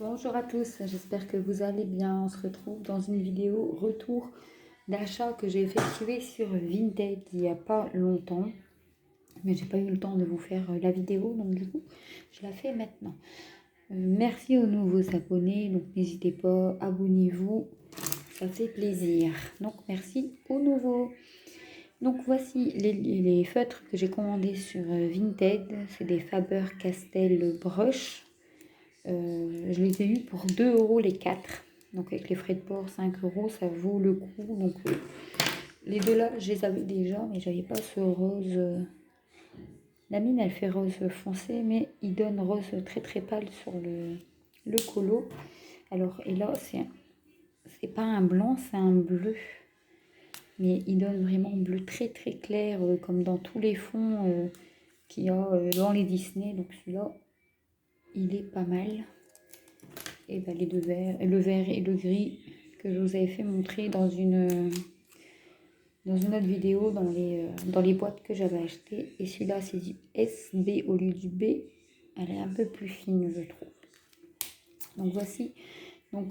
Bonjour à tous, j'espère que vous allez bien. On se retrouve dans une vidéo retour d'achat que j'ai effectué sur Vinted il n'y a pas longtemps. Mais j'ai pas eu le temps de vous faire la vidéo, donc du coup, je la fais maintenant. Merci aux nouveaux abonnés, donc n'hésitez pas, abonnez-vous, ça fait plaisir. Donc merci aux nouveaux. Donc voici les feutres que j'ai commandés sur Vinted, c'est des Faber-Castell Brush. Je les ai eus pour 2 € les 4. Donc avec les frais de port, 5 €, ça vaut le coup. Donc les deux là, je les avais déjà, mais j'avais pas ce rose. La mine, elle fait rose foncé, mais il donne rose très très pâle sur le colo. Alors, et là, c'est pas un blanc, c'est un bleu. Mais il donne vraiment bleu très très clair, comme dans tous les fonds qu'il y a dans les Disney. Donc celui-là, il est pas mal. Et ben les deux verts, le vert et le gris que je vous avais fait montrer dans une autre vidéo dans les boîtes que j'avais achetées. Et celui-là, c'est du SB au lieu du B. Elle est un peu plus fine, je trouve. Donc voici. Donc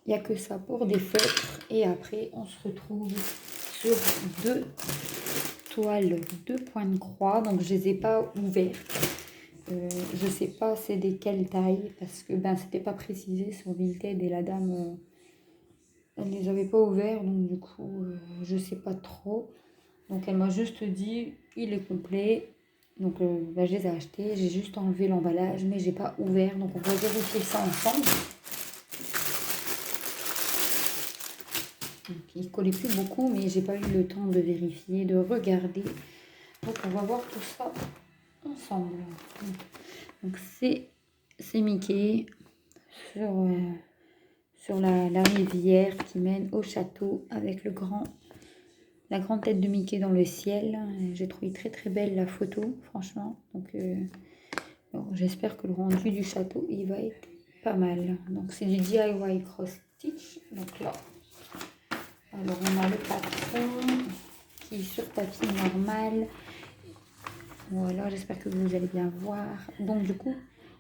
il n'y a que ça pour des feutres. Et après, on se retrouve sur deux toiles, deux points de croix. Donc je les ai pas ouvertes. Je sais pas c'est des quelles tailles parce que c'était pas précisé sur Vinted et la dame elle les avait pas ouverts, donc du coup je sais pas trop. Donc elle m'a juste dit il est complet. Donc je les ai achetés, j'ai juste enlevé l'emballage mais j'ai pas ouvert, donc on va vérifier ça ensemble. Donc il collait plus beaucoup mais j'ai pas eu le temps de vérifier, de regarder. Donc on va voir tout ça ensemble. Donc c'est Mickey sur la rivière qui mène au château avec la grande tête de Mickey dans le ciel. J'ai trouvé très très belle la photo, franchement. Donc j'espère que le rendu du château il va être pas mal. Donc c'est du DIY cross stitch. Donc là, alors on a le patron qui est sur papier normal. Voilà, j'espère que vous allez bien voir. Donc du coup,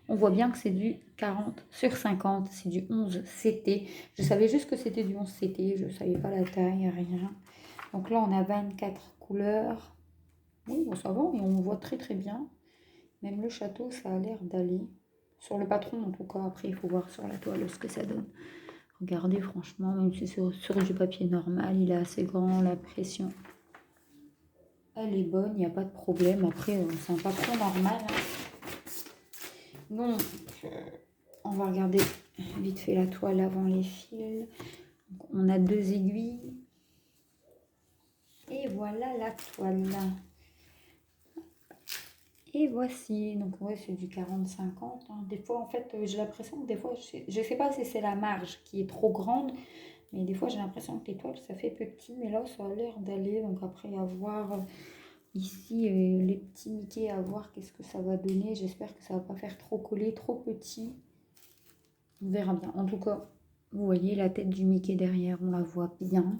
on voit bien que c'est du 40 sur 50, c'est du 11 CT. Je savais juste que c'était du 11 CT, je ne savais pas la taille, rien. Donc là, on a 24 couleurs. Oui, bon, ça va, et on voit très très bien. Même le château, ça a l'air d'aller. Sur le patron, en tout cas, après, il faut voir sur la toile ce que ça donne. Regardez, franchement, même si c'est sur du papier normal, il est assez grand, la pression. Elle est bonne, il n'y a pas de problème. Après, c'est un patron normal. Donc, on va regarder vite fait la toile avant les fils. Donc, on a 2 aiguilles. Et voilà la toile. Et voici. Donc, ouais, c'est du 40-50. Hein. Des fois, en fait, j'ai l'impression que des fois, je ne sais pas si c'est la marge qui est trop grande. Mais des fois, j'ai l'impression que les toiles, ça fait petit. Mais là, ça a l'air d'aller. Donc, après, à voir ici, les petits Mickey, à voir qu'est-ce que ça va donner. J'espère que ça ne va pas faire trop coller, trop petit. On verra bien. En tout cas, vous voyez la tête du Mickey derrière, on la voit bien.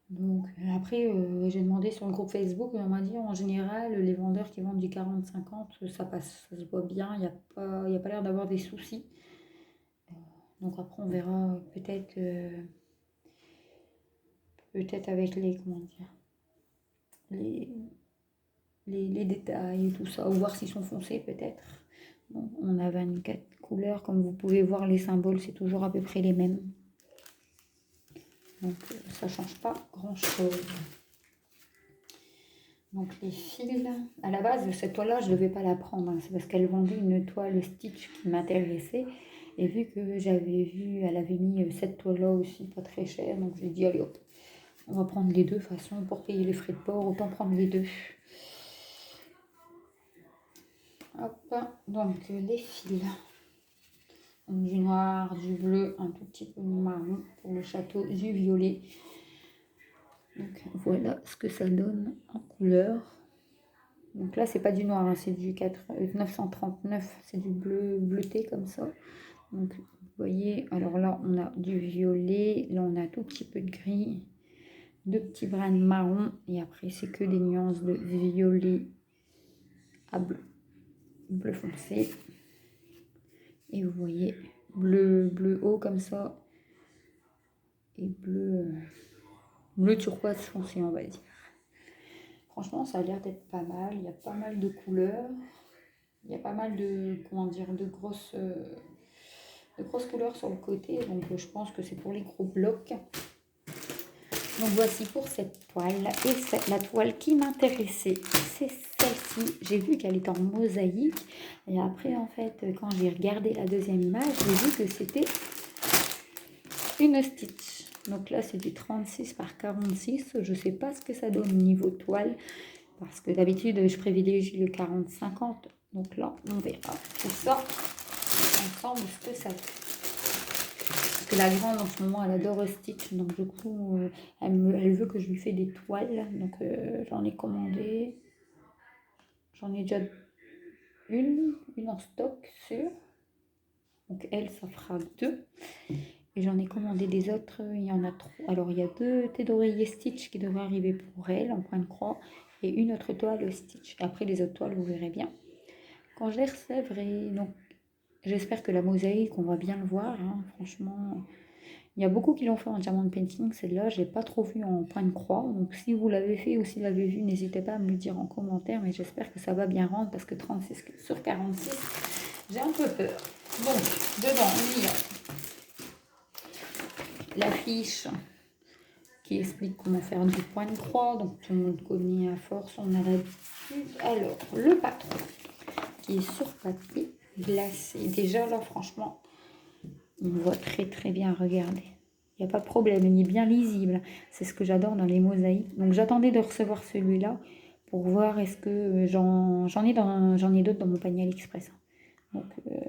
Donc après, j'ai demandé sur le groupe Facebook et on m'a dit en général, les vendeurs qui vendent du 40-50, ça passe, ça se voit bien, il n'y a pas l'air d'avoir des soucis. Donc après, on verra peut-être avec les, comment dire, les détails et tout ça, ou voir s'ils sont foncés peut-être. Bon, on a 24 couleurs, comme vous pouvez voir, les symboles, c'est toujours à peu près les mêmes. Donc ça change pas grand chose. Donc les fils, à la base cette toile là je ne devais pas la prendre, hein. C'est parce qu'elle vendait une toile stitch qui m'intéressait et vu que j'avais vu elle avait mis cette toile là aussi pas très chère, donc j'ai dit allez hop, on va prendre les deux. De toute façon pour payer les frais de port autant prendre les deux. Hop, donc les fils, du noir, du bleu, un tout petit peu marron pour le château, du violet. Donc voilà ce que ça donne en couleur. Donc là c'est pas du noir, hein, c'est du 939, c'est du bleu bleuté comme ça. Donc vous voyez, alors là on a du violet, là on a un tout petit peu de gris, 2 petits brins de marron et après c'est que des nuances de violet à bleu, bleu foncé. Et vous voyez, bleu haut comme ça. Et bleu turquoise foncé, on va dire. Franchement, ça a l'air d'être pas mal. Il y a pas mal de couleurs. Il y a pas mal de, comment dire, de grosses couleurs sur le côté. Donc, je pense que c'est pour les gros blocs. Donc, voici pour cette toile. Et la toile qui m'intéressait, c'est celle-ci. J'ai vu qu'elle était en mosaïque. Et après, en fait, quand j'ai regardé la deuxième image, j'ai vu que c'était une stitch. Donc là, c'est du 36 par 46. Je ne sais pas ce que ça donne niveau toile. Parce que d'habitude, je privilégie le 40-50. Donc là, on verra tout ça ensemble, ce que ça fait. Parce que la grande, en ce moment, elle adore Stitch. Donc du coup, elle veut que je lui fasse des toiles. Donc j'en ai commandé. J'en ai déjà une en stock, sûr. Donc elle, ça fera 2. Et j'en ai commandé des autres, il y en a 3. Alors il y a 2 têtes d'oreiller Stitch qui devraient arriver pour elle en point de croix. Et une autre toile Stitch. Après les autres toiles, vous verrez bien quand je les recevrai. Donc j'espère que la mosaïque, on va bien le voir. Hein. Franchement, il y a beaucoup qui l'ont fait en diamond painting. Celle-là, je l'ai pas trop vue en point de croix. Donc si vous l'avez fait ou si vous l'avez vu, n'hésitez pas à me le dire en commentaire. Mais j'espère que ça va bien rendre parce que 36 sur 46, j'ai un peu peur. Donc dedans, il y a l'affiche qui explique comment faire du point de croix. Donc tout le monde connaît à force, on a l'habitude. Alors, le patron qui est sur papier glacé. Déjà là, franchement, on voit très très bien, regardez. Il n'y a pas de problème, il est bien lisible. C'est ce que j'adore dans les mosaïques. Donc j'attendais de recevoir celui-là pour voir est-ce que j'en ai d'autres dans mon panier AliExpress. Donc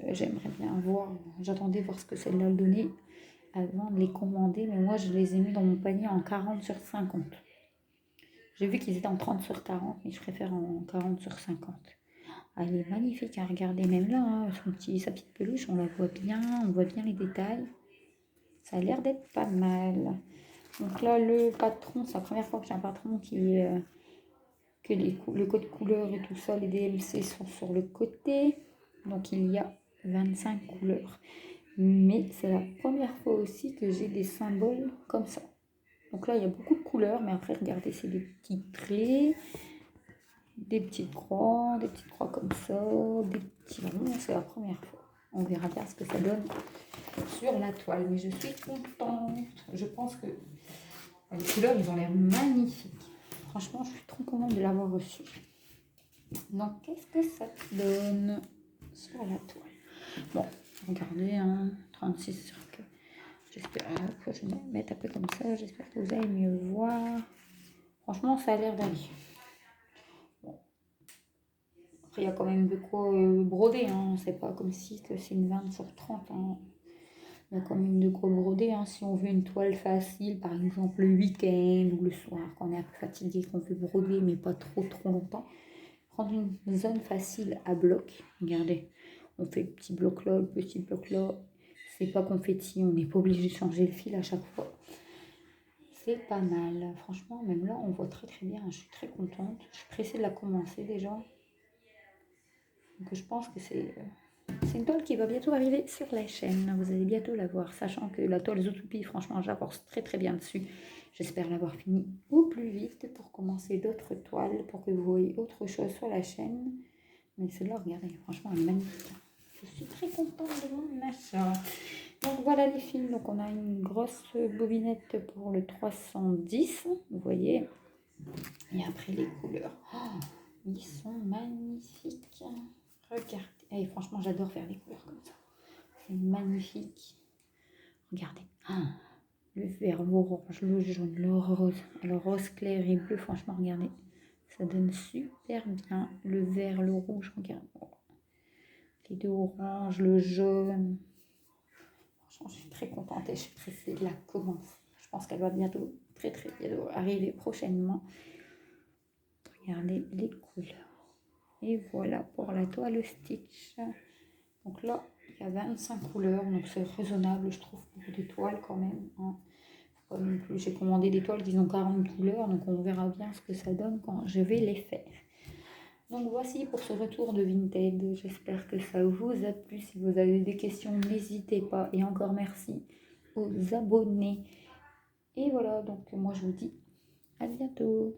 j'aimerais bien voir, j'attendais voir ce que celle-là donnait avant de les commander, mais moi je les ai mis dans mon panier en 40 sur 50. J'ai vu qu'ils étaient en 30 sur 40, mais je préfère en 40 sur 50. Ah, elle est magnifique à regarder, même là, hein, sa petite peluche, on la voit bien, on voit bien les détails. Ça a l'air d'être pas mal. Donc là, le patron, c'est la première fois que j'ai un patron qui est... que le code couleur et tout ça, les DMC sont sur le côté. Donc il y a 25 couleurs. Mais c'est la première fois aussi que j'ai des symboles comme ça. Donc là, il y a beaucoup de couleurs, mais après, regardez, c'est des petits traits, des petites croix comme ça, des petits ronds. C'est la première fois. On verra bien ce que ça donne sur la toile. Mais je suis contente. Je pense que les couleurs, ils ont l'air magnifiques. Franchement, je suis trop contente de l'avoir reçu. Donc, qu'est-ce que ça donne sur la toile? Bon, regardez, hein, 36 sur 4. J'espère que je vais mettre un peu comme ça. J'espère que vous allez mieux voir. Franchement, ça a l'air d'aller. Bon. Après, il y a quand même de quoi broder. Hein. C'est pas comme si c'est une 20 sur 30. Hein. Il y a quand même de quoi broder. Hein. Si on veut une toile facile, par exemple le week-end ou le soir, quand on est un peu fatigué, qu'on veut broder, mais pas trop longtemps, prendre une zone facile à bloc. Regardez, on fait le petit bloc là, le petit bloc là. C'est pas confetti, on n'est pas obligé de changer le fil à chaque fois. C'est pas mal. Franchement, même là, on voit très très bien. Je suis très contente. Je suis pressée de la commencer déjà. Donc je pense que c'est une toile qui va bientôt arriver sur la chaîne. Vous allez bientôt la voir. Sachant que la toile Zootopie, franchement, j'avance très très bien dessus. J'espère l'avoir fini au plus vite pour commencer d'autres toiles, pour que vous voyez autre chose sur la chaîne. Mais celle-là, regardez, franchement, elle est magnifique. Je suis très contente de mon achat. Donc voilà les filles, donc on a une grosse bobinette pour le 310, vous voyez. Et après les couleurs, oh, ils sont magnifiques. Regardez, et franchement j'adore faire des couleurs comme ça. C'est magnifique. Regardez, oh, le vert, l'orange, le jaune, le rose. Alors rose clair et bleu, franchement regardez, ça donne super bien. Le vert, le rouge, regardez. Les deux oranges, le jaune. Franchement, je suis très contente et je suis pressée de la commencer. Je pense qu'elle va bientôt, très bientôt arriver prochainement. Regardez les couleurs. Et voilà pour la toile Stitch. Donc là, il y a 25 couleurs, donc c'est raisonnable, je trouve, pour des toiles quand même. Hein. J'ai commandé des toiles qui ont 40 couleurs, donc on verra bien ce que ça donne quand je vais les faire. Donc voici pour ce retour de Vinted. J'espère que ça vous a plu. Si vous avez des questions, n'hésitez pas. Et encore merci aux abonnés. Et voilà, donc moi je vous dis à bientôt.